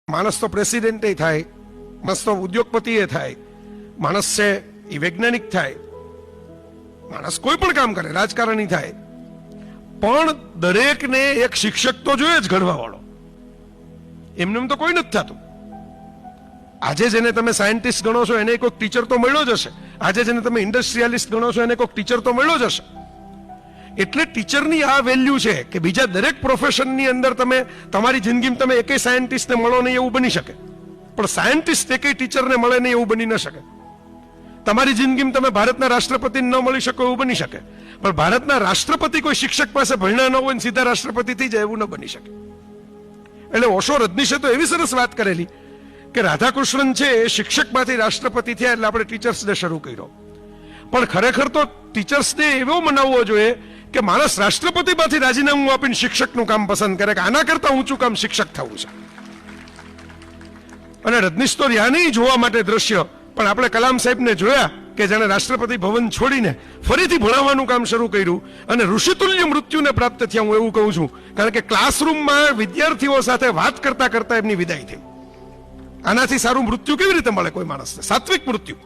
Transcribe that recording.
માણસ તો પ્રેસિડેન્ટ થાય, માણસ તો ઉદ્યોગપતિ થાય, માણસ છે એ વૈજ્ઞાનિક થાય, માણસ કોઈ પણ કામ કરે, રાજકારણી થાય, પણ દરેકને એક શિક્ષક તો જોઈએ જ ઘડવા વાળો. એમને તો કોઈ નથી થતું. આજે જેને તમે સાયન્ટિસ્ટ ગણો છો એને કોઈક ટીચર તો મળ્યો જ હશે. આજે જેને તમે ઇન્ડસ્ટ્રીયાલિસ્ટ ગણો છો એને કોઈક ટીચર તો મળ્યો જ હશે. એટલે ટીચરની આ વેલ્યુ છે કે બીજા દરેક પ્રોફેશનની અંદર તમે તમારી જિંદગીમાં તમે એકેય સાયન્ટિસ્ટને મળો નહીં એવું બની શકે, પણ સાયન્ટિસ્ટ એકેય ટીચરને મળે નહીં એવું બની ન શકે. તમારી જિંદગીમાં તમે ભારતના રાષ્ટ્રપતિને ન મળી શકો એવું બની શકે, પણ ભારતના રાષ્ટ્રપતિ કોઈ શિક્ષક પાસે ભણ્યા ન હોય ને સીધા રાષ્ટ્રપતિ થઈ જાય એવું ન બની શકે. એટલે ઓશો રજનીશે તો એવી સરસ વાત કરેલી કે રાધાકૃષ્ણન છે એ શિક્ષકમાંથી રાષ્ટ્રપતિ થયા એટલે આપણે ટીચર્સ ડે શરૂ કર્યો. પણ ખરેખર તો ટીચર્સ ડે એવો મનાવવો જોઈએ કે માણસ રાષ્ટ્રપતિમાંથી રાજીનામું આપીને શિક્ષકનું કામ પસંદ કરે કે આના કરતા ઊંચું કામ શિક્ષક થવું છે. અને રજનીશ તો રહ્યા નહીં જોવા માટે દ્રશ્ય, પણ આપણે કલામ સાહેબને જોયા કે જેણે રાષ્ટ્રપતિ ભવન છોડીને ફરીથી ભણાવવાનું કામ શરૂ કર્યું અને ઋષિતુલ્ય મૃત્યુને પ્રાપ્ત થયા. હું એવું કહું છું કારણ કે ક્લાસરૂમમાં વિદ્યાર્થીઓ સાથે વાત કરતા કરતા એમની વિદાય થઈ. આનાથી સારું મૃત્યુ કેવી રીતે મળે કોઈ માણસને? સાત્વિક મૃત્યુ.